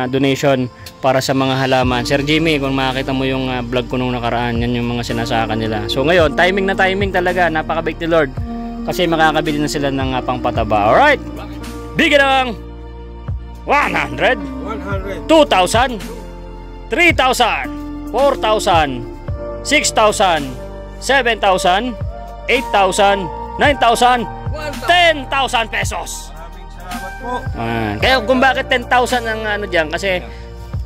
donation para sa mga halaman. Sir Jimmy, kung makakita mo yung vlog ko nung nakaraan, yan yung mga sinasaka nila. So ngayon, timing na timing talaga, napakabait ni Lord. Kasi makakabili na sila ng pangpataba. Alright, bigyan ng 100, 2,000, 3,000, 4,000, 6,000, 7,000, 8,000, 9,000, 10,000 pesos. Maraming salamat po. Kaya kung bakit 10,000 ang ano diyan, kasi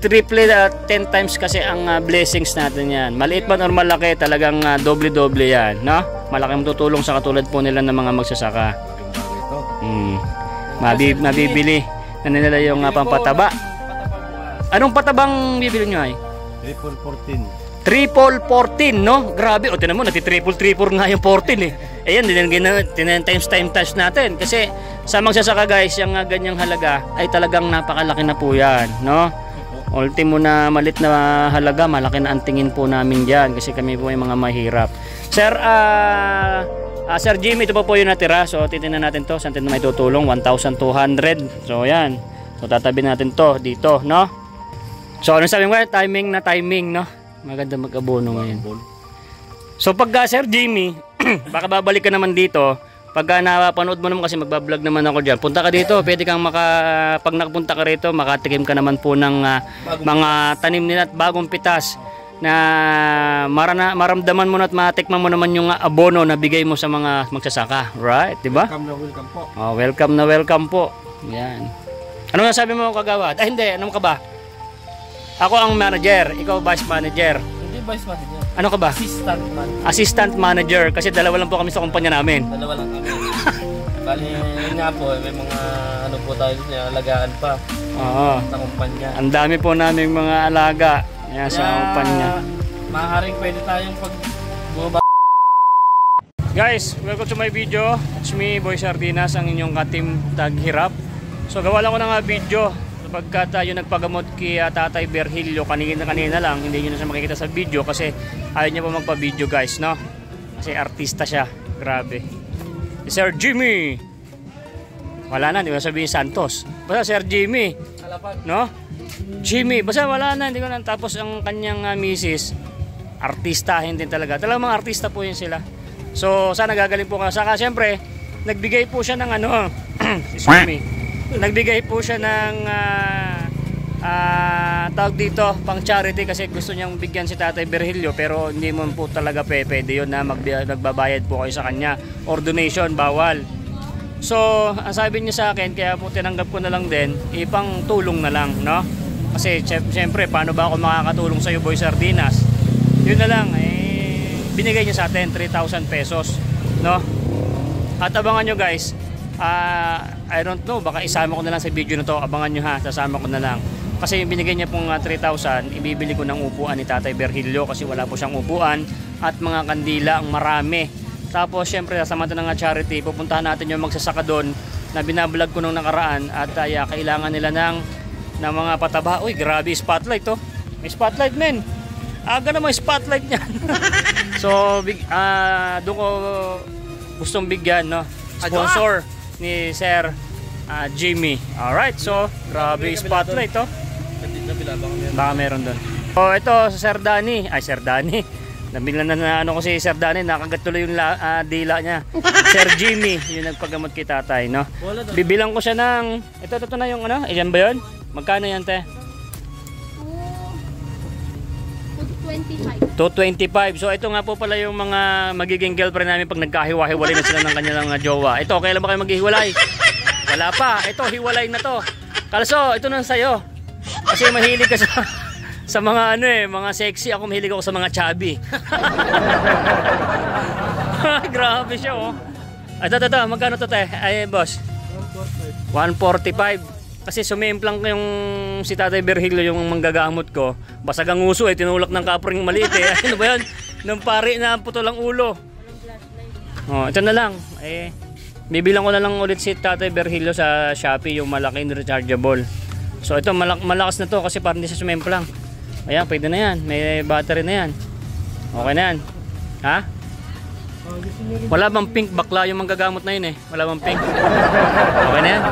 triple 10 times kasi ang blessings natin yan. Maliit man or malaki, talagang doble-doble yan, no? Malaking tutulong sa katulad po nila ng mga magsasaka. Mabibili na nila yung pampataba. Anong patabang bibili nyo ay? Triple 14. Triple 14, no? Grabe, o tinan mo, nati-triple nga yung 14 eh. Ayan, times natin. Kasi sa magsasaka guys, yung ganyang halaga ay talagang napakalaki na po yan, no? Ultimo na malit na halaga, malaki na ang tingin po namin dyan kasi kami po yung mga mahirap. Sir, Sir Jimmy, ito po yung natira. So, titignan natin to. Saan may tutulong? 1,200. So, yan. So, tatabi natin to dito, no? So, ano sabi mo? Timing na timing, no? Maganda mag-abono ngayon. So pagka Sir Jimmy, baka babalik ka naman dito. Pagka napanood mo naman kasi magbablog naman ako dyan, punta ka dito, pwede kang pag nakapunta ka rito, makatikim ka naman po ng mga tanim nila at bagong pitas na maramdaman mo na at matikman mo naman yung abono na bigay mo sa mga magsasaka. Right? Diba? Welcome na welcome po. Oh, welcome po. Yan. Ano nga sabi mo kagawad? Hindi, ano ka ba? Ako ang manager, ikaw vice manager. Hindi vice manager. Ano ka ba? Assistant manager. Assistant manager kasi dalawa lang po kami sa kumpanya namin. Dalawa lang kami. Bali, yun nga po, may mga ano po tayo dito, alagaan pa. Oo. Sa kumpanya. Ang dami po naming mga alaga sa kumpanya. Maaaring pwede tayong pag bumaba. Guys, welcome to my video. It's me, Boy Sardinas, ang inyong ka-team Taghirap. So gawa lang ko ng video. Pagka tayo nagpagamot kay Tatay Virgilio kanina lang, hindi nyo na siya makikita sa video kasi ayaw niya pa magpa-video guys, no? Kasi artista siya, grabe. Sir Jimmy, wala na, hindi ko sabihin Santos, basta Sir Jimmy, no? Jimmy, basta wala na, hindi ko na. Tapos ang kanyang misis, artistahin din talaga, talagang mga artista po yun sila. So sana gagaling po ka. Saka syempre nagbigay po siya ng ano excuse me, nagbigay po siya ng tawag dito pang charity kasi gusto niyang bigyan si Tatay Virgilio, pero hindi mo po talaga pwede yun na magbabayad po kayo sa kanya or donation, bawal. So ang sabi niya sa akin, kaya po tinanggap ko na lang din, ipang tulong na lang, no? Kasi syempre paano ba ako makakatulong sa iyo, Boy Sardinas? Yun na lang, binigay niya sa atin 3,000 pesos, no? At abangan nyo guys, I don't know, baka isama ko na lang sa video na to. Abangan nyo ha, sasama ko na lang. Kasi yung binigay niya pong 3,000, ibibili ko ng upuan ni Tatay Virgilio kasi wala po siyang upuan at mga kandila ang marami. Tapos syempre sasama ito ng charity, pupuntahan natin yung magsasaka doon na binablog ko nung nakaraan at kailangan nila ng mga pataba. Uy, grabe, spotlight to. May spotlight men. Aga na may spotlight niyan. So doon ko gustong bigyan, no? Sponsor ni Sir Jimmy. Alright, so grabe spotlight to. Baka meron doon. So ito sa Sir Danny. Ay, Sir Danny. Nabiglan na ano ko si Sir Danny, nakagat tuloy yung dila niya. Sir Jimmy, yung nagpagamot kay tatay, no? Bibilang ko siya ng ito na yung ano, iyan ba yun? Magkano yan, te? 225. So ito nga po pala yung mga magiging girlfriend namin pag nagkahiwa-hiwalay na sila ng kanilang jowa. Ito, kailan ba kayo maghihiwalay? Wala pa. Ito, hiwalay na to. Kalso, ito na sa'yo. Kasi mahilig ka sa mga ano mga sexy. Ako mahilig ako sa mga chubby. Grabe siya, oh. Ito. Magkano to, te? Ay, boss. 145. Kasi sumimplang yung si Tatay Virgilio yung manggagamot ko. Basag ang uso tinulak ng kapring maliit Ano ba yun? Nung pari na putol ang ulo. Oh, ito na lang. Bibilang ko na lang ulit si Tatay Virgilio sa Shopee yung malaking rechargeable. So ito malakas na to kasi parang hindi siya sumimplang. Ayan, pwede na yan. May battery na yan. Okay na yan. Ha? Wala bang pink? Bakla yung manggagamot na yun Wala bang pink? Okay na yan?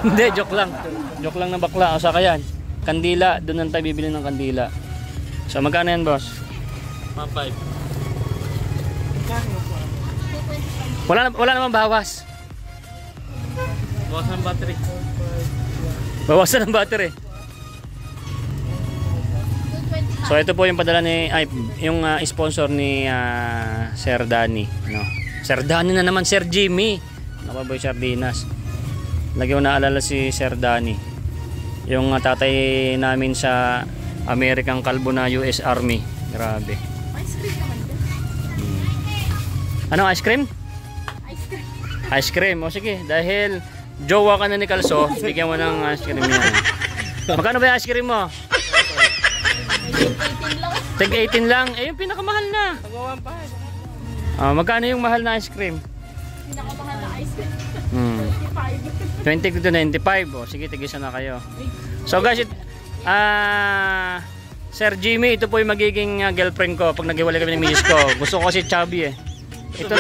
Hindi, joke lang. Joke lang na bakla. O saka yan. Kandila, doon lang tayo bibili ng kandila. So magkano yan, boss? 5. Wala naman bawas. Bawas ng battery. Bawasan ng battery. So ito po yung padala ni yung sponsor ni Sir Danny, no. Sir Danny na naman, Sir Jimmy. Napaboy sardinas. Lagi ko naalala si Sir Danny. Yung tatay namin sa Amerikang Kalbo na US Army. Grabe. Ice cream naman din. Ano, ice cream? Ice cream. Ice cream. O sige, dahil jowa ka na ni Kalso, bigyan mo ng ice cream yan. Magkano ba yung ice cream mo? 18 lang. Tag 18 lang. Eh, yung pinakamahal na. Magkano yung mahal na ice cream? Pinakamahal na ice cream. 20 to 95. O, sige, tigisa na kayo. So guys, Sir Jimmy, ito po yung magiging girlfriend ko pag naghiwalay kami ng misis ko. Gusto ko kasi chubby eh. Ito,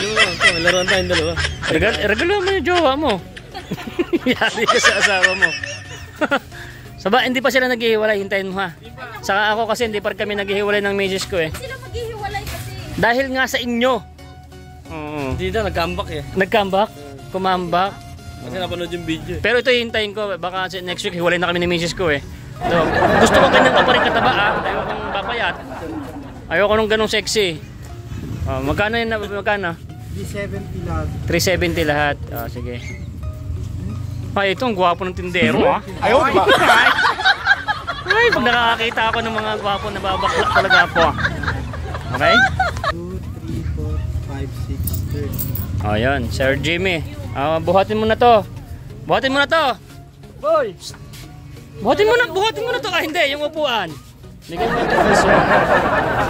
laruan tayong dalawa. Regalo mo yung jowa mo. Yari ka sa asawa mo. Saba, hindi pa sila naghihiwalay, hintayin mo ha. Saka ako kasi hindi pa kami naghihiwalay ng misis ko eh. Sila maghihiwalay kasi. Dahil nga sa inyo. Oo. Hindi na, nag-comeback eh. Nag-comeback, kumambak. Kasi napanood yung video eh. Pero ito hintayin ko, baka next week hiwalay na kami ni misis ko eh. So, gusto ko ganyan ka pa rin kataba ah. Ayokong papayat. Ayoko nung ganong sexy. Magkano yun? Magkano? 370 lahat. 370 lahat. Sige. Ay, ito ang gwapo ng tindero ah. Ayaw, diba? Ay, pag nakakita ako ng mga gwapo na babaklak talaga po ah. Okay? 2, 3, 4, 5, 6, 7. O yan, Sir Jimmy. Buhatin mo na to. Buhatin mo na to. Boy! Buhatin mo na to. Ah, hindi, yung upuan. Bigyan mo ito.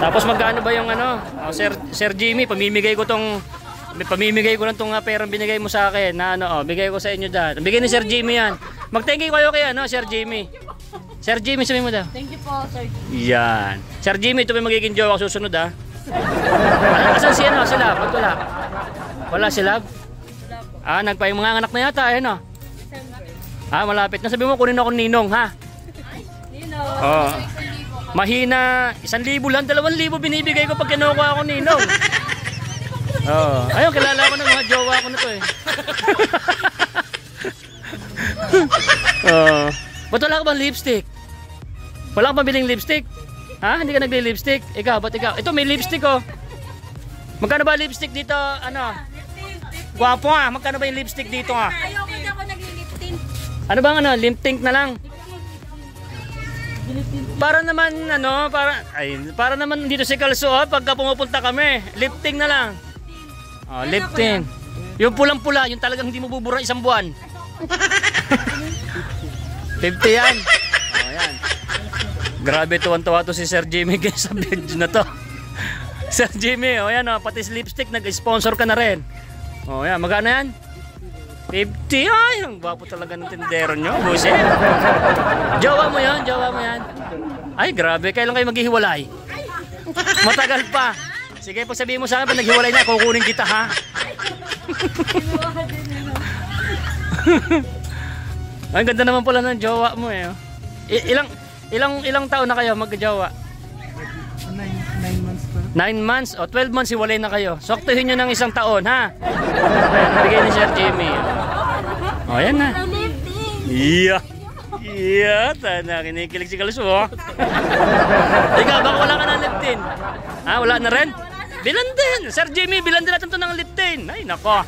Tapos magkano ba yung ano? Sir Jimmy, pamimigay ko lang tong perang binigay mo sa akin na ano, bigay ko sa inyo dyan. Bigay ni Sir Jimmy yan. Mag-thank you kayo kay ano, Sir Jimmy. Sir Jimmy, sabihin mo daw. Thank you po, sir. Yan. Sir Jimmy, ito may magiging jowa ko susunod ah. Asan si ano? Sila? Ba't wala? Wala sila? Nagpayong mga anak na yata. Ayun o. Malapit na. Sabi mo, kunin ako ninong ha. Nino. Oo. Mahina. 1,000 lang. 2,000 binibigay ko pag kinukuha ako ninong. Ayun, kilala ko ng mga jowa ko na to eh. Ba't wala ka bang lipstick? Wala ka pabiling lipstick? Ha? Hindi ka nagli-lipstick? Ikaw, ba't ikaw? Ito may lipstick oh. Magkano ba lipstick dito? Ano? Gwapo ah. Magkano ba yung lipstick dito ah? Ayoko na ako nagli-lip-tint. Ano bang ano? Lip tint na lang? Para naman ano, para naman dito si Kalso pagka pumupunta kami, lip tint na lang. Lip tint. Yung pulang-pula, yung talagang hindi mo bubura isang buwan. 50 yan. Yan. Grabe, tuwan-tuwa to si Sir Jimmy guys sa video na to. Sir Jimmy, yan pati lipstick nag-sponsor ka na rin. Yan, magkano yan? 50. Ay, ang gwapo talaga ng tindero nyo. Buset. Jowa mo yan. Ay, grabe. Kailan kayo maghihiwalay? Matagal pa. Sige, pag sabihin mo sa akin, pag naghiwalay na, kukunin kita ha. Ang ganda naman pala ng jowa mo eh. Ilang taon na kayo magjowa? 9 months pa. 9 months o 12 months hiwalay na kayo. Soktuhin nyo ng 1 taon ha. Ayan, nabigay ni Sir Jimmy. Yan na. Iya, tana kinikilig si Kalso. Ikaw, baka wala ka ng lip tint? Wala na rin? Bilan din. Sir Jimmy, bilan din natin ito ng lip tint. Ay, nako.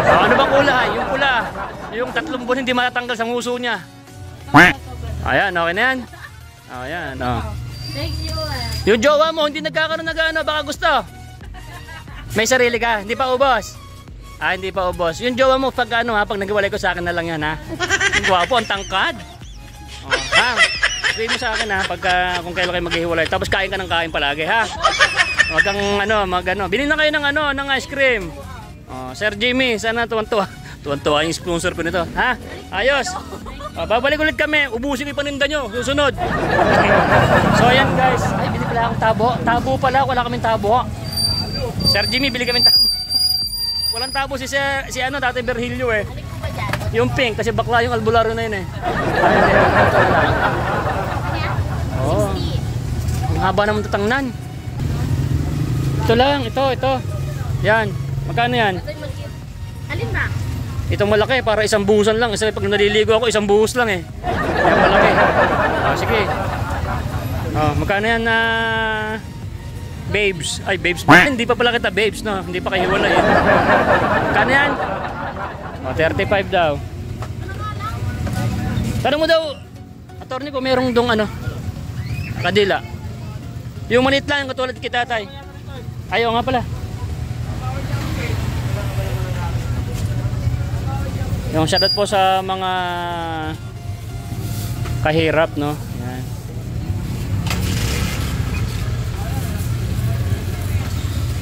Ano bang kulay? Yung pula. Yung 3 buwan hindi matatanggal sa nguso niya. Ayan, okay na yan. Ayan, Thank you. Yung jowa mo, hindi nagkakaroon na gano'n, baka gusto. May sarili ka, hindi pa ubos. Hindi pa ubos. Yung jowa mo, pag pag naghiwalay ko sa akin na lang yan ha. Yung gwapo, ang tangkad. Sabihin mo sa akin ha, kung kailan kayo maghihiwalay. Tapos kain ka ng kain palagi ha. Wag kang bilhin na kayo ng ice cream. Sir Jimmy, sana tuwan-tuwa. Tuwan-tuwa yung sponsor ko nito. Ha? Ayos. Babalik ulit kami. Ubusin ko yung paninda nyo. Susunod. So ayan guys. Ay, bili pala akong tabo. Tabo pala. Wala kaming tabo. Sir Jimmy, bili kaming tabo. Walang tabo si Tatay Virgilio eh. Balik ko ba dyan? Yung pink, kasi bakla yung albularyo na yun eh. Oo. Ang haba naman tatangnan. Ito lang, ito. Yan. Magkano yan? Alin ba? Itong malaki, para isang buhusan lang. Kasi pag naliligo ako, isang buhos lang eh. Yan malaki. Sige. Magkano yan na babes? Ay, babes. Hindi pa pala kita babes, no? Hindi pa kayo hiwalay eh. Magkano yan? 35 daw. Tanong mo daw, attorney, kung merong dong ano, kadila. Yung manit lang, katulad kita, tay. Ayaw nga pala. Yung shoutout po sa mga kahirap, no? Yan.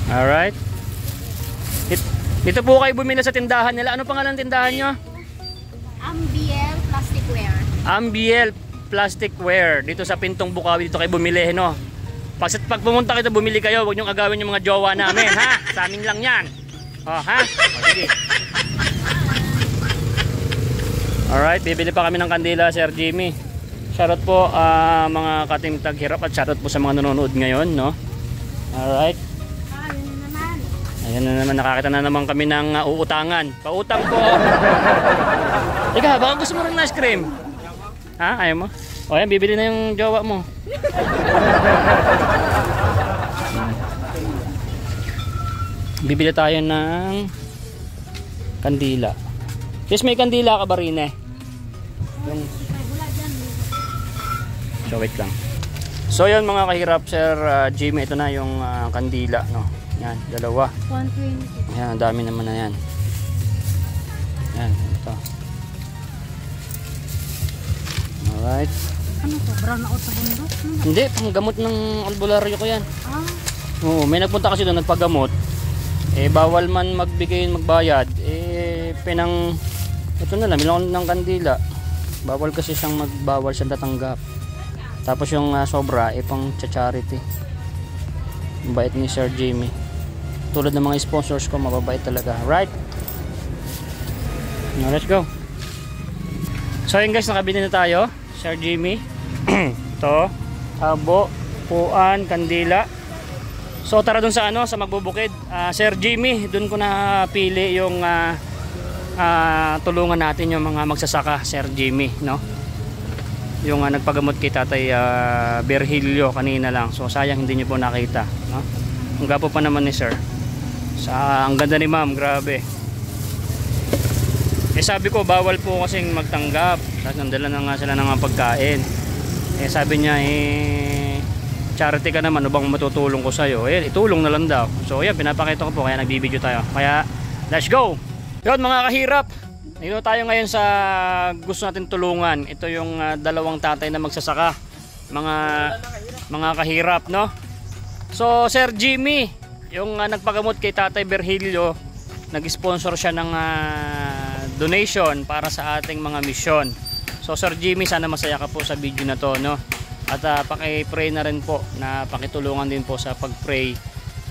Alright. Dito po kayo bumili sa tindahan nila. Ano pangalan ng tindahan nyo? Ambiel Plasticware. Ambiel Plasticware. Dito sa Pintong Bukawi, dito kayo bumili, no? Pag pumunta kayo, bumili kayo. Huwag niyong agawin yung mga jowa namin, ha? Sa amin lang yan. Ha? Sige. Alright, bibili pa kami ng kandila, Sir Jimmy. Shoutout po mga katim taghirap at shoutout po sa mga nanonood ngayon, no? Alright. Ayan na naman, nakakita na naman kami ng uutangan. Pautang po. Ika, baka gusto mo rin ng ice cream? Ha? Ayaw mo? O yan, bibili na yung jowa mo. Bibili tayo ng kandila. Yes, may kandila ka ba rin eh? Yung... So wait lang. So yun mga kahirap, Sir Jimmy, ito na yung kandila, no? Yan, dalawa. 120. Yan, dami naman na yan. Yan, ito. Alright. Ano to? Brown out sa bundok? Hindi, panggamot ng albularyo ko yan. Oo, may nagpunta kasi doon, nagpagamot. Eh, bawal man magbayad. Eh, ito na lang, bilang ng kandila. Bawal kasi siyang bawal siyang tatanggap. Tapos yung sobra, pang charity. Mabait ni Sir Jimmy. Tulad ng mga sponsors ko, mababait talaga. Right? Now, let's go. So yun guys, nakabili na tayo. Sir Jimmy. Ito. Abo, puan, kandila. So tara dun sa sa magbubukid. Sir Jimmy, dun ko napili yung tulungan natin yung mga magsasaka, Sir Jimmy, no? Yung nagpagamot kay Tatay Virgilio kanina lang. So sayang hindi niyo po nakita, no? Ang gapo pa naman ni Sir. Ang ganda ni Ma'am, grabe. Eh sabi ko bawal po kasing magtanggap. Tapos nandala na nga sila ng pagkain. Eh sabi niya charity ka naman, ano bang matutulong ko sa'yo? Eh itulong na lang daw. So yan, pinapakita ko po, kaya nagbibideo tayo. Kaya let's go! Yun mga kahirap, dito tayo ngayon sa gusto natin tulungan. Ito yung dalawang tatay na magsasaka, mga kahirap, no? So Sir Jimmy, yung nagpagamot kay Tatay Virgilio, nag-sponsor siya ng donation para sa ating mga misyon. So Sir Jimmy, sana masaya ka po sa video na to, no? At paki-pray na rin po, na pakitulungan din po sa pag-pray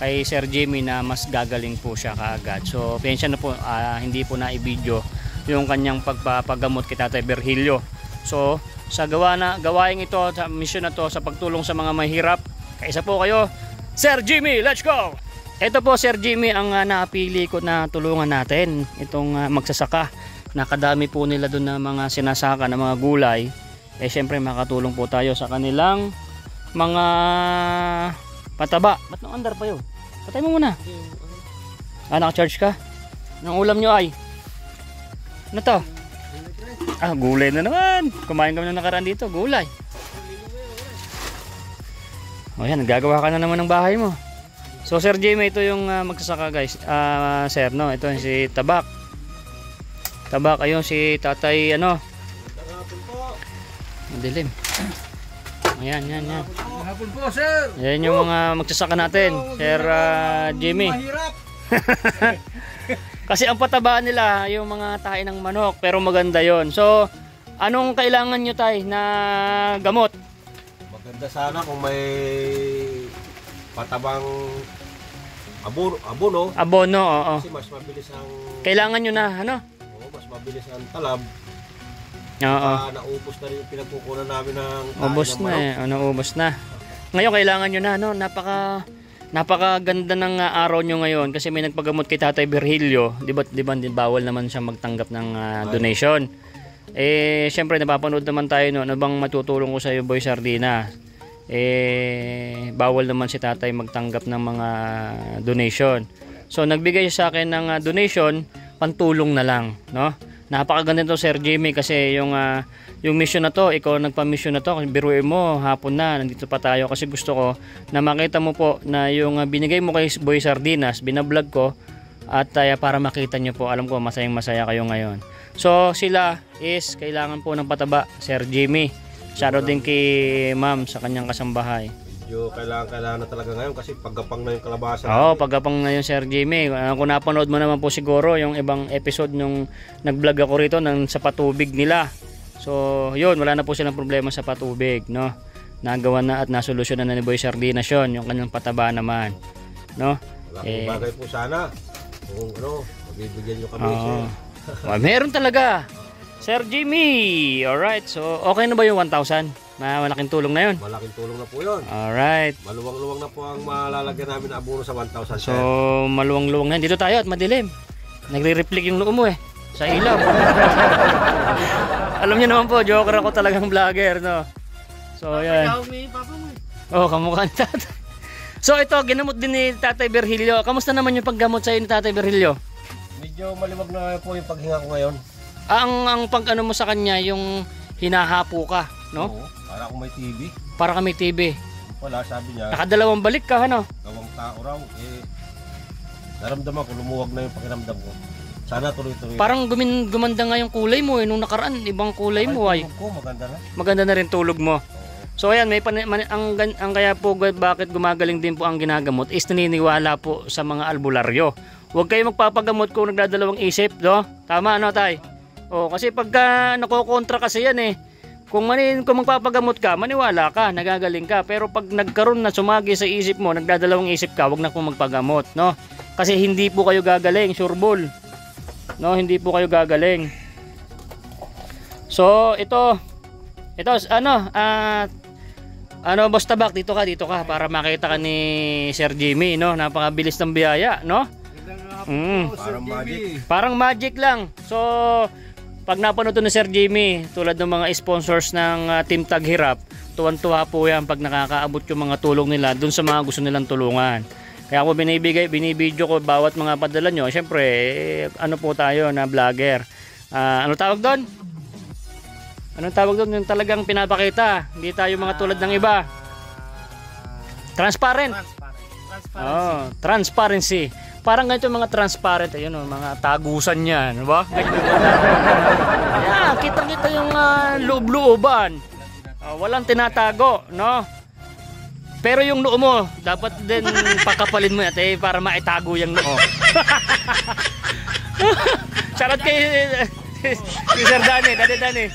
kay Sir Jimmy na mas gagaling po siya kaagad. So pensya na po, hindi po na i-video yung kanyang pagpapagamot kay Tatay Virgilio. So sa gawain ito, sa mission na to, sa pagtulong sa mga mahirap, kaisa po kayo, Sir Jimmy, let's go! Ito po Sir Jimmy ang napili ko na tulungan natin, itong magsasaka. Nakadami po nila doon na mga sinasaka na mga gulay. Eh syempre makatulong po tayo sa kanilang mga pataba. Ba't nang andar pa yun? Patay mo muna. Naka-charge ka? Ang ulam nyo ay ano to? Gulay na naman. Kumain kami ng nakaraan dito, gulay. O yan, nagagawa ka na naman ng bahay mo. So Sir Jimmy, ito yung magsasaka guys, sir, no? Ito yung si Tabak. Tabak, ayun si Tatay, dilim. Ayan, yan. Hapon po, sir. Yan yung mga magsasaka natin, Sir Jimmy. Mahirap. Kasi ang patabaan nila, yung mga tahi ng manok, pero maganda yon. So, anong kailangan nyo tay na gamot? Maganda sana kung may patabang abono. Abono, oo. Kasi mas mabilis ang Kailangan nyo na, mas mabilis ang talab. Oo. Naubos na rin yung pinagkukunan namin ng Ubos ng na manok. eh. Ano, ubos na. Ngayon kailangan nyo na, no? Napakaganda ng araw nyo ngayon kasi may nagpagamot kay Tatay Virgilio. Di ba bawal naman siya magtanggap ng donation. Eh, syempre napapanood naman tayo no. Ano bang matutulong ko sa iyo, Boy Sardina? Eh, bawal naman si Tatay magtanggap ng mga donation. So nagbigay siya sa akin ng donation, pantulong na lang, no? Napakaganda nito, Sir Jimmy, kasi yung mission na to, ikaw nagpa-mission na to, kasi biruin mo, hapon na, nandito pa tayo kasi gusto ko na makita mo po na yung binigay mo kay Boy Sardinas, binablog ko at para makita nyo po, alam ko masayang masaya kayo ngayon. So sila is kailangan po ng pataba, Sir Jimmy. Shoutout din kay Ma'am sa kanyang kasambahay. Medyo kailangan na talaga ngayon kasi paggapang na yung kalabasa. Oo, paggapang na yung Sir Jimmy. Kung napanood mo naman po siguro yung ibang episode nung nag-vlog ako rito ng sa patubig nila. So, yun, wala na po silang problema sa patubig, no? Nagawa na at nasolusyonan na ni Boy Sardinas yun, yung kanyang pataba naman, no? Wala kong bagay po sana. Kung mabibigyan nyo kami. Meron talaga. Sir Jimmy. Alright, so okay na ba yung 1,000? Malaking tulong na yun. Malaking tulong na po yun. Alright. Maluwang-luwang na po ang malalagyan namin na abono sa 1,000. So, maluwang-luwang na. Dito tayo at madilim. Nagre-reflect yung noo mo eh. Sa ilaw. Alam niyo naman po, joker ako talagang vlogger, no? So, yan. Oh, kamukha ni Tatay. So, ito, ginamot din ni Tatay Virgilio. Kamusta naman yung paggamot sa'yo ni Tatay Virgilio? Medyo maliwag na po yung paghinga ko ngayon. Ang pag-ano mo sa kanya, yung hinahapo ka, no? Oo, para akong may TV. Para kami TV. Wala, sabi niya, Nakadalawang balik ka, ano? gawang tao raw. Naramdaman ko, lumuwag na yung pakiramdam ko. Sana tuloy-tuloy. Parang gumanda nga yung kulay mo eh. Nung nakaraan, ibang kulay mo ay. Tulog ko, maganda na. Maganda na rin tulog mo. So ayan, ang kaya po bakit gumagaling din po ang ginagamot is naniniwala po sa mga albularyo. Huwag kayo magpapagamot kung nagdadalawang isip, no? Tama, no, Tay? O, kasi pagka nakokontra kasi yan eh. Kung magpapagamot ka, maniwala ka, nagagaling ka. Pero pag nagkaroon na sumagi sa isip mo, nagdadalawang isip ka, huwag na po magpagamot, no? Kasi hindi po kayo gagaling, sureball. No, hindi po kayo gagaling. So, ito Boss Tabak, dito ka para makita ka ni Sir Jimmy, no? Napakabilis ng biyaya, no? Parang magic. Parang magic lang. So, pag napanood to ni Sir Jimmy, tulad ng mga sponsors ng Team Taghirap, tuwan-tuwa po yan pag nakakaabot yung mga tulong nila dun sa mga gusto nilang tulungan. Kaya ako binibidyo ko bawat mga padala nyo. Siyempre, ano po tayo na vlogger. Ano tawag doon? Anong tawag doon? Yung talagang pinapakita. Hindi tayo mga tulad ng iba. Transparent. Oh, transparency. Parang ganito mga transparent. Ayun o, mga tagusan yan. Diba? Yan, kita-kita yung loob-looban. Walang tinatago, no? Pero yung noo mo, dapat din pakapalin mo yan para maitago yung noo. Shoutout kay Sir Danny, Danny.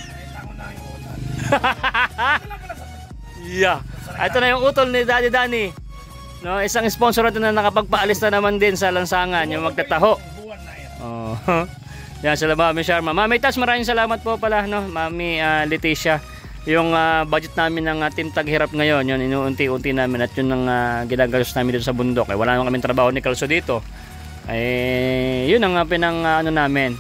Yeah. Ito na yung utol ni Daddy Danny. No, isang sponsor natin na nakapagpaalis na naman din sa lansangan, yung magtataho. Oh. Yan sila Mami Sharma. Mami Tas, maraming salamat po pala, no? Mami Leticia. Yung budget namin ng Team Taghirap ngayon, yun inuunti-unti namin at yun ang ginagalos namin dito sa bundok. Eh, wala naman kaming trabaho ni Calso dito. Eh, yun ang namin.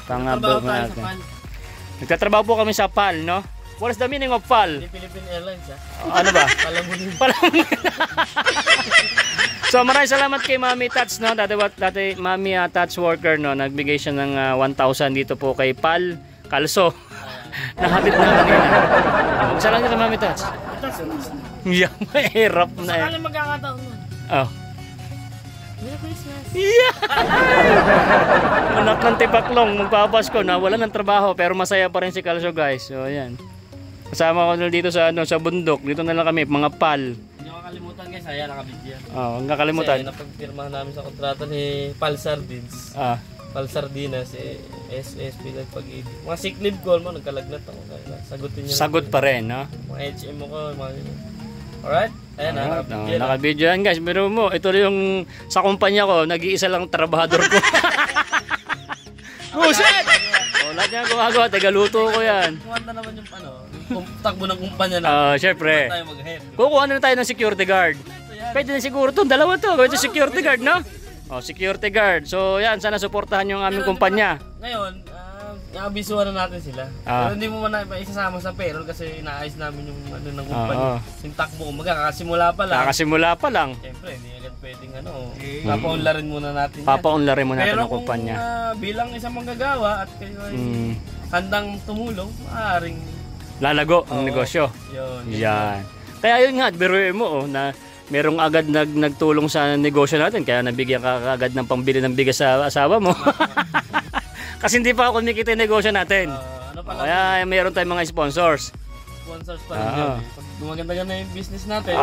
Nagtatrabaho po kami sa PAL, no? What is the meaning of PAL? Philippine Airlines, ha? Ano ba? Palamunin. So maraming salamat kay Mami Tats, no? Dati Mami Tats worker, no? Nagbigay siya ng 1,000 dito po kay PAL Calso. Nahatid na kanina. Magsalang nyo sa Mami Tats. Yeah, mahirap na eh. Sakaling magkakataon mo. Oh. Merry Christmas. Yeah! Anak ng tipaklong, magpapasko na wala ng trabaho pero masaya pa rin si Calso, guys. So ayan. Kasama ko dito sa bundok. Dito na lang kami, mga PAL. Hindi ko kakalimutan guys, ayan nakabidyan. Oh, ang kakalimutan. Kasi napagpirmahan namin sa kontrata ni Pal Sardines. Pal Sardinas, SSP nagpag-ibig. Mga sick leave call mo, nagkalagnat ako. Sagutin niyo. Sagot pa rin, no? Mga HM mo ko, mga alright? Ayan, nakabidyan. Nakabidyo yan, guys. Pero mo, ito yung sa kumpanya ko, nag-iisa lang trabahador ko. Buset! O lahat niya gumagawa, tagaluto ko yan. Kumanda naman yung takbo ng kumpanya na. Syempre. Tayo mag-head. Kukuha na tayo ng security guard. Pwede na siguro to, dalawa to. Pwede security guard, no? Security guard. So yan, sana suportahan yung aming kumpanya. Ngayon, nakabisuhan na natin sila. Pero hindi mo man isasama sa payroll kasi inaayos namin yung ng kumpanya. Yung takbo, kakasimula pa lang. Kakasimula pa lang. Siyempre, hindi agad pwedeng papaunlarin muna natin yan. Papaunlarin muna natin pero ang kumpanya. Pero kung bilang isang manggagawa at kayo ay handang tumulong, maaaring lalago ang negosyo. Yan. Kaya yun nga, biruin mo na merong agad nagtulong sa negosyo natin kaya nabigyan ka agad ng pambili ng bigas sa asawa mo. Kasi hindi pa ako kumikita yung negosyo natin. Kaya meron tayong mga sponsors. Sponsors pa rin yun. Pag gumaganda na yung business natin,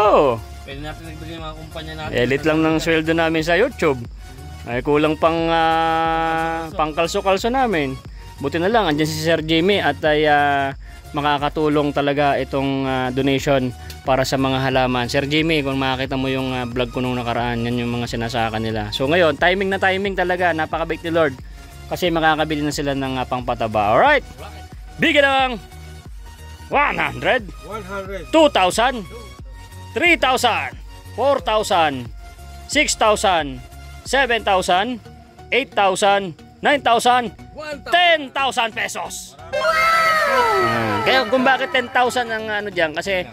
pwede natin nagbigay yung mga kumpanya natin. Elite lang ng sweldo namin sa YouTube. Ay kulang pang kalso-kalso namin. Buti na lang, andyan si Sir Jimmy at ay makakatulong talaga itong donation para sa mga halaman. Sir Jimmy, kung makakita mo yung vlog ko nung nakaraan, yan yung mga sinasaka nila. So ngayon, timing na timing talaga, napakabait ni Lord. Kasi makakabili na sila ng pangpataba. Alright? Bigyan ng 100, 2,000, 3,000, 4,000, 6,000, 7,000, 8,000, 9,000, 10,000 pesos. Kaya kung bakit 10,000 ang dyan, kasi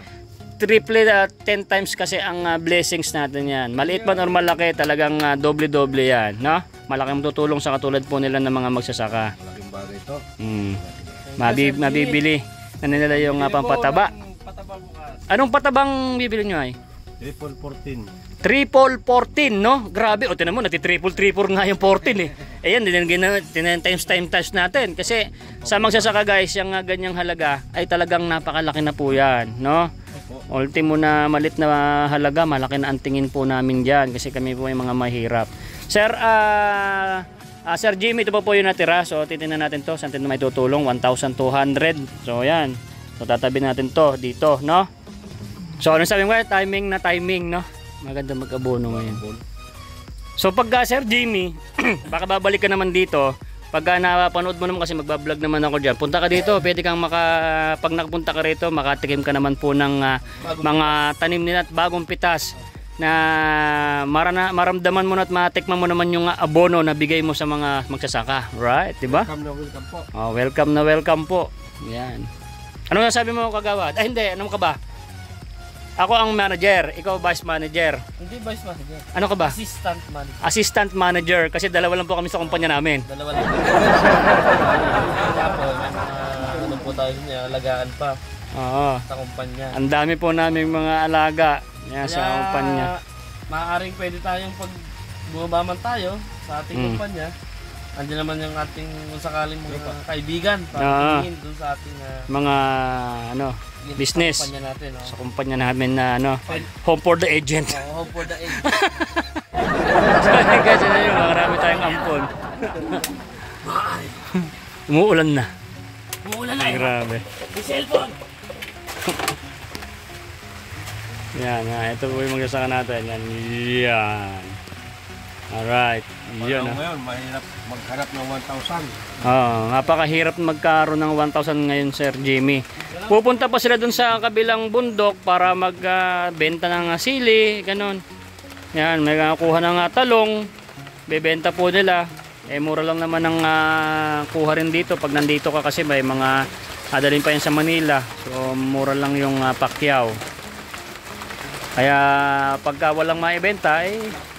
triple 10 times kasi ang blessings natin yan. Maliit man or malaki, talagang doble-doble yan, no? Malaking tutulong sa katulad po nila ng mga magsasaka. Malaking bagay ito. Mabibili na nila yung pampataba. Anong patabang bibili nyo ay? Triple 14. Triple 14, no? Grabe, o tinan mo, triple nga yung 14 eh. Ayan, times natin. Kasi sa magsasaka guys, yung ganyang halaga ay talagang napakalaki na po yan, no? Ultimo na malit na halaga, malaki na ang tingin po namin dyan kasi kami po yung mga mahirap. Sir, Sir Jimmy, ito po yung natira. So, titingnan natin to. Saan natin may tutulong? 1,200. So, yan. So, tatabi natin to dito, no? So, ano sabi mo? Timing na timing, no? Maganda mag-abono ngayon. So, pagka Sir Jimmy, baka babalik ka naman dito. Pagka napanood mo naman kasi magbablog naman ako dyan, punta ka dito. Pwede kang pag nakapunta ka rito, makatikim ka naman po ng mga tanim nila at bagong pitas na maramdaman mo na at matikman mo naman yung abono na bigay mo sa mga magsasaka, right? Diba? Welcome po. Welcome po. Yan. Ano nasabi mo kagawad? Hindi, ano ka ba? Ako ang manager, ikaw vice manager. Hindi vice manager. Ano ka ba? Assistant manager. Assistant manager kasi dalawa lang po kami sa kumpanya namin. Dalawa lang. Ano po tayo niya, alagaan pa. Sa kumpanya. Ang dami po naming mga alaga sa kumpanya. Maaaring pwede tayong pag bumaba man tayo sa ating kumpanya. Andiyan naman yung ating kung sakaling mga kaibigan para tingin doon sa ating mga business sa kumpanya natin, sa kumpanya namin na home for the agent. Home for the agent. Kasi na yun, marami tayong ampon. Umuulan na. Grabe. May cellphone. Yan, ito po yung magsasaka natin. Yan. Alright. Yun, ngayon, mahirap maghanap ng 1,000. Napakahirap magkaroon ng 1,000 ngayon, Sir Jimmy. Pupunta pa sila dun sa kabilang bundok para magbenta ng sili, ganun. Yan, may kuha ng talong, bebenta po nila. Mura lang naman ang kuha rin dito pag nandito ka kasi may mga adalin pa yan sa Manila. So, mura lang yung pakyaw. Kaya pagka walang maibenta,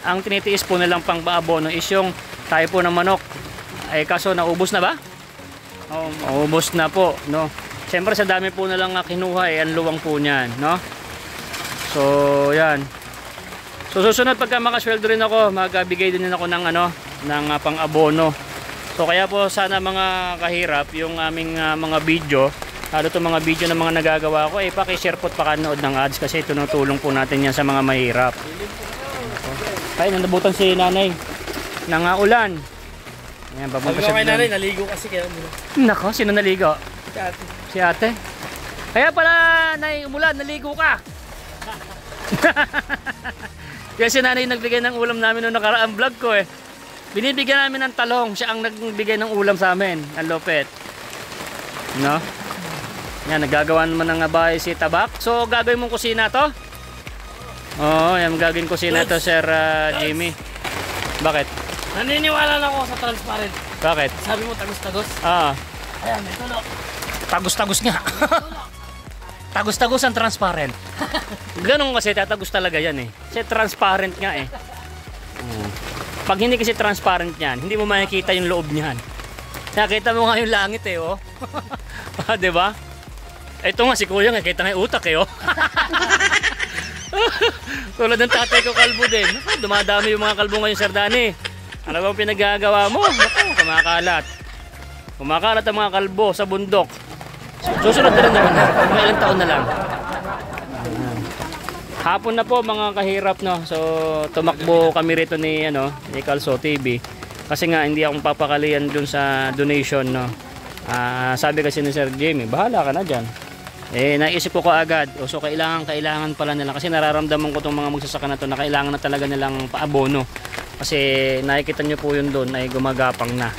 ang tinitiis po nilang pang abono is yung tayo po ng manok. Kaso naubos na ba? Naubos na po, no? Siyempre sa dami po nalang kinuha, ang luwang po niyan, no? So, yan. So, susunod pagka makasweldo rin ako, magbigay din ako ng ng pang abono. So, kaya po sana mga kahirap, yung aming mga video, lalo itong mga video ng mga nagagawa ko, paki-share po at pakanood ng ads kasi tunutulong po natin yan sa mga mahirap. Ay, nandabutan si nanay ng ulan. Ayan, babunta siya. Sabi ko kay nanay, naligo kasi kaya. Nako, sino naligo? Si ate. Si ate? Kaya pala, nay, umulan, naligo ka. Kaya si nanay nagbigay ng ulam namin noong nakaraang vlog ko Binibigyan namin ng talong, siya ang nagbigay ng ulam sa amin, ang lopet. No? Yan, nagagawa naman ng bahay si Tabak. So, gagawin mong kusina to? Oo, yan, gagawin kusina to, Sir Jimmy. Bakit? Naniniwala lang ako sa transparent. Bakit? Sabi mo, tagos-tagos. Ah, Ayan, may tulo. tagus-tagus nga. Tagus-tagus ang transparent. Ganun kasi, tatagos talaga yan eh. Kasi transparent nga eh. Pag hindi kasi transparent yan, hindi mo makikita yung loob niyan. Nakita mo nga yung langit eh, oh. Diba? Ito nga si Kuya, nakita nga yung utak eh, oh. Tulad ng tatay ko, kalbo din. Naku, dumadami yung mga kalbo ngayon, Sir Danny. Ano bang pinagagawa mo? Naku, kumakalat. Kumakalat ang mga kalbo sa bundok. Susunod na rin naman na. Mga ilang taon na lang. Hapon na po mga kahirap, no. So tumakbo kami rito ni Calso TV. Kasi nga hindi akong papakalian dun sa donation, no. Sabi kasi ni Sir Jamie, bahala ka na diyan. Naisip ko agad, so kailangan pala nila kasi nararamdaman ko tong mga magsasaka na to na kailangan na talaga nilang paabono. Kasi nakikita nyo po yun doon ay gumagapang na.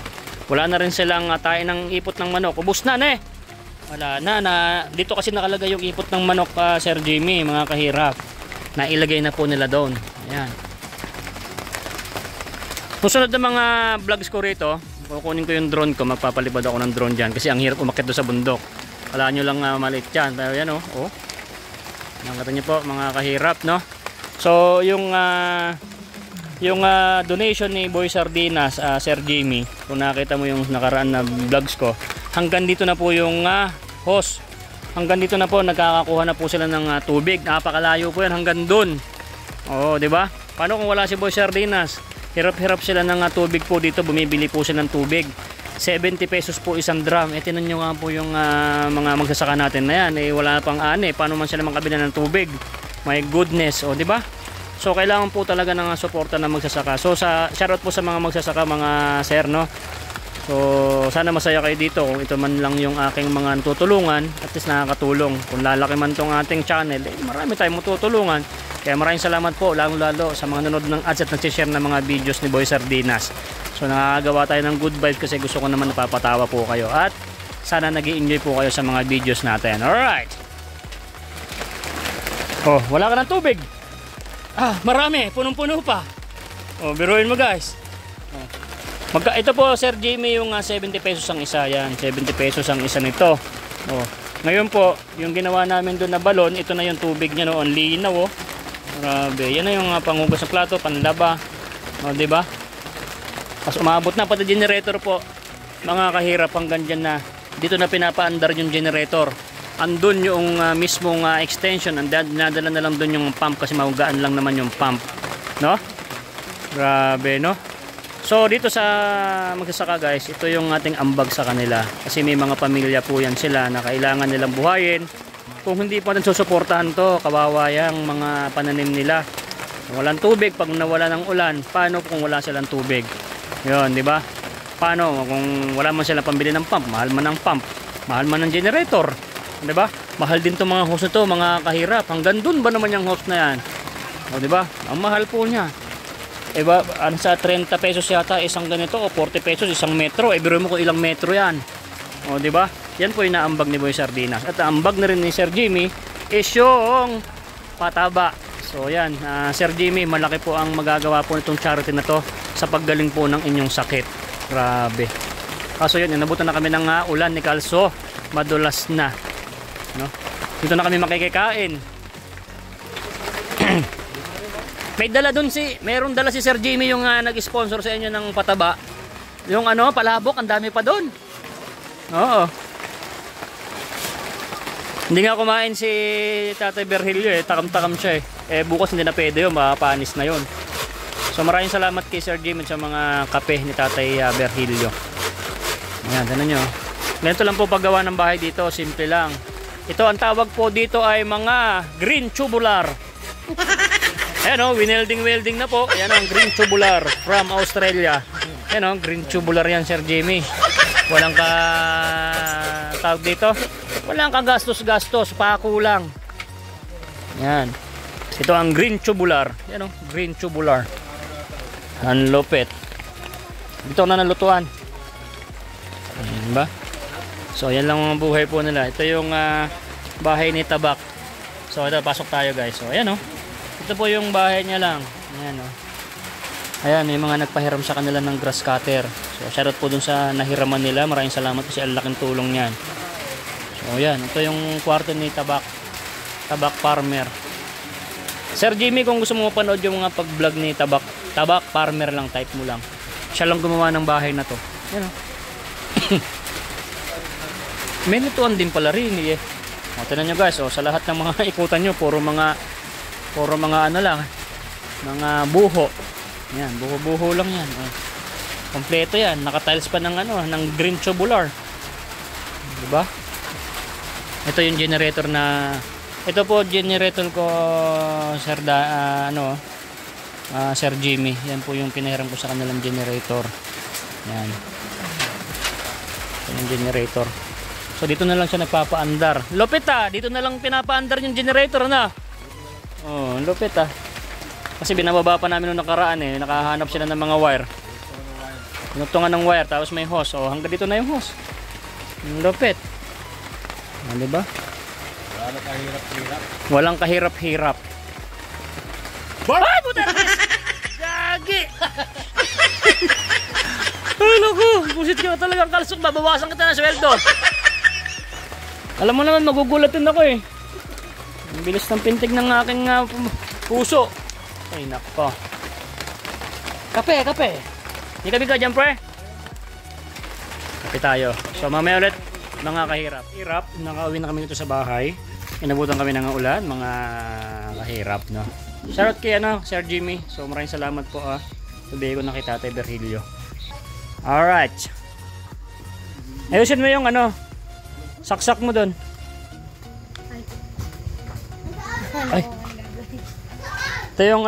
Wala na rin silang tayo ng ipot ng manok. Ubus na eh. Wala na. Dito kasi nakalagay yung ipot ng manok, Sir Jimmy, mga kahirap. Nailagay na po nila doon. Ayan. Susunod na mga vlogs ko rito, kukunin ko yung drone ko, magpapalipad ako ng drone dyan kasi ang hirap umakyat doon sa bundok. Wala nyo lang maliit dyan. Pero yan oh. Nakita nyo po mga kahirap, no? So yung donation ni Boy Sardinas, Sir Jamie, kung nakita mo yung nakaraan na vlogs ko, hanggang dito na po yung hose. Hanggang dito na po nagkakakuha na po sila ng tubig. Napakalayo po yan hanggang dun. Oo, di ba? Paano kung wala si Boy Sardinas? Hirap-hirap sila ng tubig po dito. Bumibili po sila ng tubig. 70 pesos po isang drum. Tinan nyo nga po yung mga magsasaka natin na yan. Wala pang ani. Paano man sila makabili ng tubig? My goodness. O, di ba? So kailangan po talaga ng suporta na magsasaka. So shoutout po sa mga magsasaka, mga sir, no. So sana masaya kayo dito. Kung ito man lang yung aking mga tutulungan, at least nakakatulong. Kung lalaki man tong ating channel, marami tayong matutulungan. Kaya maraming salamat po lalo sa mga nanonood ng ads at nag-share ng mga videos ni Boy Sardinas. So nakakagawa tayo ng good vibes kasi gusto ko naman napapatawa po kayo. At sana nag-i-enjoy po kayo sa mga videos natin. Alright. Oh, wala ka ng tubig. Marami, punong-puno pa. Oh, biruin mo guys. Ito po Sir Jamie yung 70 pesos ang isa yan. 70 pesos ang isa nito. Oh. Ngayon po, yung ginawa namin doon na balon, ito na yung tubig niya noon. Linaw oh. Grabe. Yan na yung panghugas ng plato, panlaba. Oh, di ba? Tapos umabot na pati generator po. Mga kahirap hanggang dyan na. Dito na pinapaandar yung generator. Andun yung mismong extension, dinadala na lang doon yung pump kasi magaan lang naman yung pump, no? Grabe, no? So dito sa magsasaka guys, ito yung ating ambag sa kanila kasi may mga pamilya po yan sila na kailangan nilang buhayin. Kung hindi po natin susuportahan to, kawawa yung mga pananim nila. Kung walang tubig, pag nawala ng ulan, paano kung wala silang tubig? Yun, di ba? Paano kung wala man silang pambili ng pump? Mahal man ang pump, mahal man ang generator. Diba? Mahal din itong mga hose nito, mga kahirap. Hanggang dun ba naman yung hose na yan? O diba? Ang mahal po niya. Diba? Sa 30 pesos yata isang ganito o 40 pesos isang metro. Biro mo kung ilang metro yan. O diba? Yan po yung naambag ni Boy Sardinas. At naambag na rin ni Sir Jimmy is yung pataba. So yan, Sir Jimmy, malaki po ang magagawa po nitong charity na to sa paggaling po ng inyong sakit. Grabe. Kaso yun, nabutan na kami ng ulan ni Calso. Madulas na. No? Dito na kami makikikain. Mayroong dala si Sir Jimmy yung nag-sponsor sa inyo ng pataba. Yung palabok, ang dami pa doon. Oo. Hindi nga kumain si Tatay Virgilio takam-takam siya bukas hindi na pwede yun, mapapanis na yun. So maraming salamat kay Sir Jimmy sa mga kape ni Tatay Virgilio. Ayan, tanan nyo. Ganito lang po paggawa ng bahay dito, simple lang. Ito ang tawag po dito ay mga green tubular. Ayan winelding na po. Ayan ang green tubular from Australia. Ayan green tubular yan Sir Jimmy. Walang tawag dito. Walang kagastos-gastos, pakulang. Ayan. Ito ang green tubular. Ayan green tubular. Ang lupit. Dito na nalutuan. Ayan ba? So yan lang ang buhay po nila. Ito yung bahay ni Tabak. So ito, pasok tayo guys. So ayan oh. Ito po yung bahay niya lang. Ayan oh. Ayan, may mga nagpahiram sa kanila ng grass cutter. So shoutout po dun sa nahiraman nila. Maraming salamat kasi ang laking tulong niyan. So ayan, ito yung kwarto ni Tabak. Tabak Farmer. Sir Jimmy, kung gusto mo mapanood yung mga pag-vlog ni Tabak, Tabak Farmer lang, type mo lang. Siya lang gumawa ng bahay na to. Ayan oh. May lutuan din pala rin eh. O, tignan nyo guys, sa lahat ng mga ikutan nyo, puro mga ano lang, mga buho. Yan, buho-buho lang yan. Kompleto yan, naka-tiles pa ng ng green tubular. Diba? Ito yung generator na, ito po generator ko, Sir Sir Jimmy. Yan po yung pinahiram ko sa kanilang generator. Yan. Ito yung generator. So dito na lang siya nagpapaandar. Lupit dito na lang pinapaandar yung generator na. Oh, lupit Kasi binababa pa namin nung nakaraan nakahanap sila ng mga wire. Pinutungan ng wire tapos may hose. Oh, hanggang dito na yung hose. Lupit. Di ba? Walang kahirap-hirap. Walang kahirap-hirap. Ay, puta! Gagi! Ay, naku! Pusit ka talagang kalsok. Babawasan kita ng sweldo. Alam mo naman, magugulatin ako eh. Ang bilis ng pintig ng aking puso. Ay, nako. Kape. Hindi kami ka dyan, pre. Kape tayo. So, mamaya ulit, mga kahirap. Hirap, nakauwi na kami dito sa bahay. Inabutan kami ng ulan, mga kahirap, no? Shoutout kay Sir Jimmy. So, maraming salamat po, Sabihin ko na kay Tatay Virgilio. Alright. Ayusin mo yung saksak mo doon. Ay. Ito yung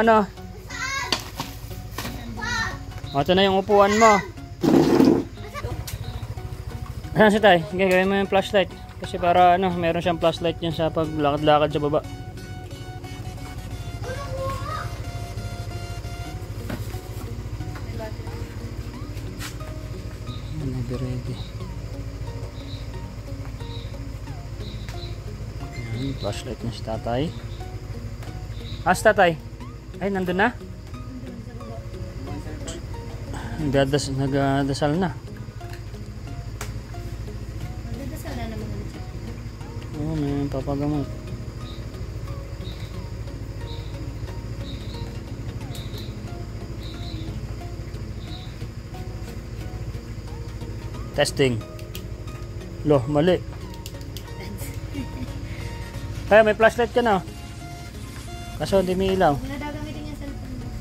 ito na yung upuan mo. Ayan si Tay. Gagawin mo yung flashlight. Kasi para meron siyang flashlight yan sa paglakad-lakad sa baba. Ready. Ayan, flashlight na si Tatay. Si Tatay? Ay, nandun na? Nagdadasal na. Nagdadasal na naman ulit siya. Oo, may papagamot. Testing. Loh, mali. Kaya may flashlight ka na. Kaso hindi may ilaw. Wala daw gamitin yung cellphone mo.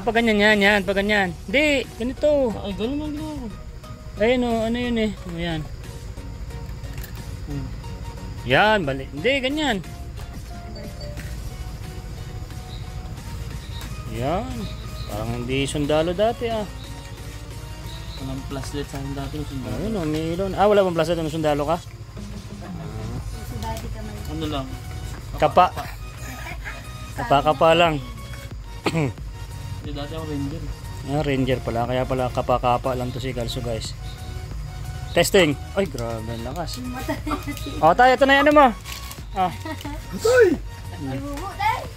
Pag ganyan yan. Pag ganyan. Hindi, ganito. Ay, ganun lang ginawa. Ayun ano yun Ayan. Yan, bali. Hindi, ganyan. Yan. Parang hindi sundalo dati Walang flashlight sa akin dati yung sundalo. Ayun may ilaw. Wala bang flashlight na sundalo ka? So, dati ka man. Ano lang? Kapa lang. Hindi, dati ako ranger. Ranger pala. Kaya pala kapa lang to si Kalso guys. Testing. Ay, grabe ang lakas. Tayo, ito na yan mo. Ay, bubo, day!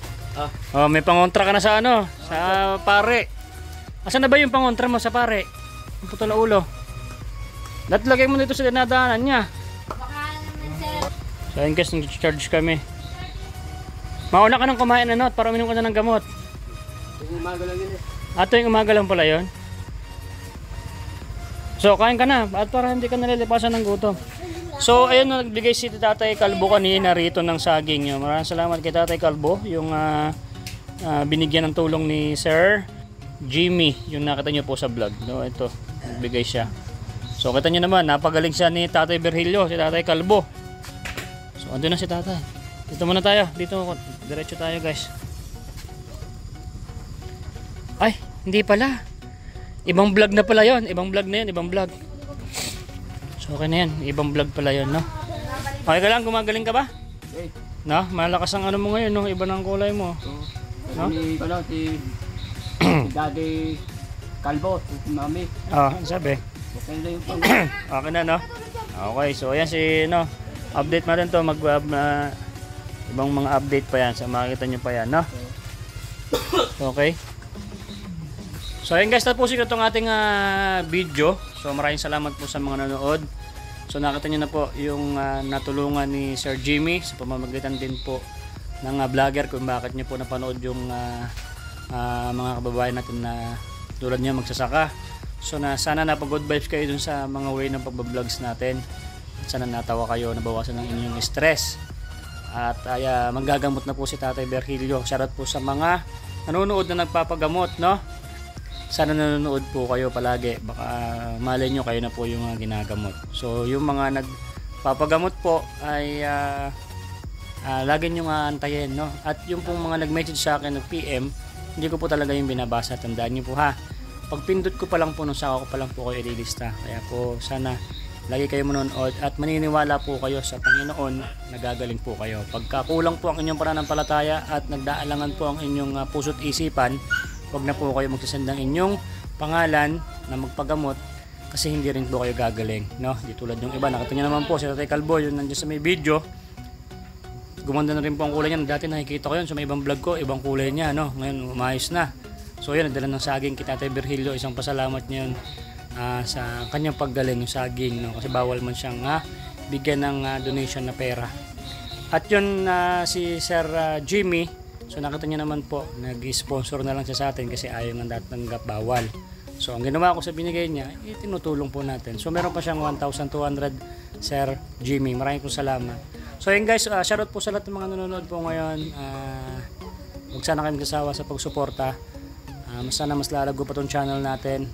May pangontra ka na sa sa pare. Asan na ba yung pangontra mo sa pare? Ang puto na ulo. Lagay mo dito sa dinadaanan niya. Baka naman, sir. So in case nag-charge kami. Mauna ka nang kumain para uminom ka na ng gamot. Yung umaga lang yun Yung umaga lang pala yun. So kain ka na at para hindi ka nalilipasan ng gutom. So ayun, nagbigay si Tatay Kalbo kanina rito ng saging. Maraming salamat kay Tatay Kalbo. Yung binigyan ng tulong ni Sir Jimmy. Yung nakita nyo po sa vlog. Ito, nagbigay siya. So kita nyo naman, napagaling siya ni Tatay Virgilio, si Tatay Kalbo. So andun na si Tatay. Dito muna tayo. Dito, diretso tayo guys. Ay, hindi pala. Ibang vlog na pala yon. Ibang vlog na yun, ibang vlog. So okay na yan, ibang vlog pala yun, Okay ka lang, gumagaling ka ba? No, malakas ang mo ngayon, Iba ng kulay mo. No? Si Daddy Calvo, si Mami. Ano sabi? Okay na yung Okay na, no? Okay, so ayan si, no, update natin to, ibang mga update pa yan, so makikita nyo pa yan, no? Okay. So ayan guys, tapusin ko itong ating video. So maraming salamat po sa mga nanood. So nakita nyo na po yung natulungan ni Sir Jimmy sa pamamagitan din po ng vlogger kung bakit nyo po napanood yung mga kababayan natin na tulad nyo magsasaka. So sana napag-good vibes kayo dun sa mga way ng pagbablogs natin. At sana natawa kayo, nabawasan ng inyong stress. At manggagamot na po si Tatay Virgilio. Shoutout po sa mga nanonood na nagpapagamot, no? Sana nanonood po kayo palagi. Baka malay nyo kayo na po yung ginagamot. So yung mga nagpapagamot po ay lagi nyo nga antayin, no? At yung pong mga nag-message sa akin ng PM, hindi ko po talaga yung binabasa. Tandaan nyo po ha. Pag pindot ko pa lang po, nung saka ko pa lang po kayo ililista. Kaya po sana lagi kayo manonood at maniniwala po kayo sa Panginoon, nagagaling po kayo. Pagka kulang po ang inyong pananampalataya at nagdaalangan po ang inyong puso't isipan, huwag na po kayo magsasend ng inyong pangalan na magpagamot kasi hindi rin po kayo gagaling, no? Di tulad yung iba, nakita nyo naman po si Tatay Calvo, yun nandiyan sa may video, gumanda na rin po ang kulay niya. Dati nakikita ko yun sa may ibang vlog ko, ibang kulay niya, no? Ngayon umayos na. So yun, nagdala ng saging kay Tatay Virgilio, isang pasalamat niya yun sa kanyang paggaling yung saging, no? Kasi bawal man siyang bigyan ng donation na pera. At yun si Sir Jimmy, so nakita niyo naman po, nag-sponsor na lang siya sa atin kasi ayaw nang tatanggap, bawal. So ang ginawa ko sa binigay niya, tinutulong po natin. So meron pa siyang 1,200 Sir Jimmy. Maraming po salamat. So yun guys, shoutout po sa lahat ng mga nanonood po ngayon. Huwag sana kayo magsasawa sa pagsuporta. Sana mas lalago pa tong channel natin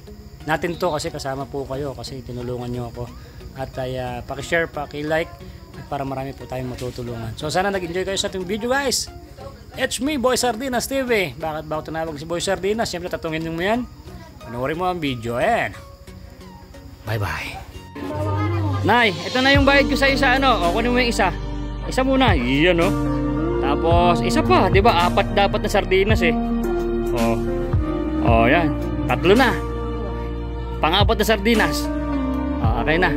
to kasi kasama po kayo kasi tinulungan nyo ako. At paki-share, paki-like at para marami po tayong matutulungan. So sana nag-enjoy kayo sa ating video guys. It's me, Boy Sardinas TV. Bakit ba ako tinawag si Boy Sardinas? Siyempre tatungin mo yan. Panoorin mo ang video and bye bye. Nay, ito na yung bayad ko sa isa, ano? O kunin mo yung isa. Isa muna, iyan, no? Tapos isa pa, di ba? 4 dapat na sardinas eh. Yan. 3 na. Pang-4 na sardinas. Okay na.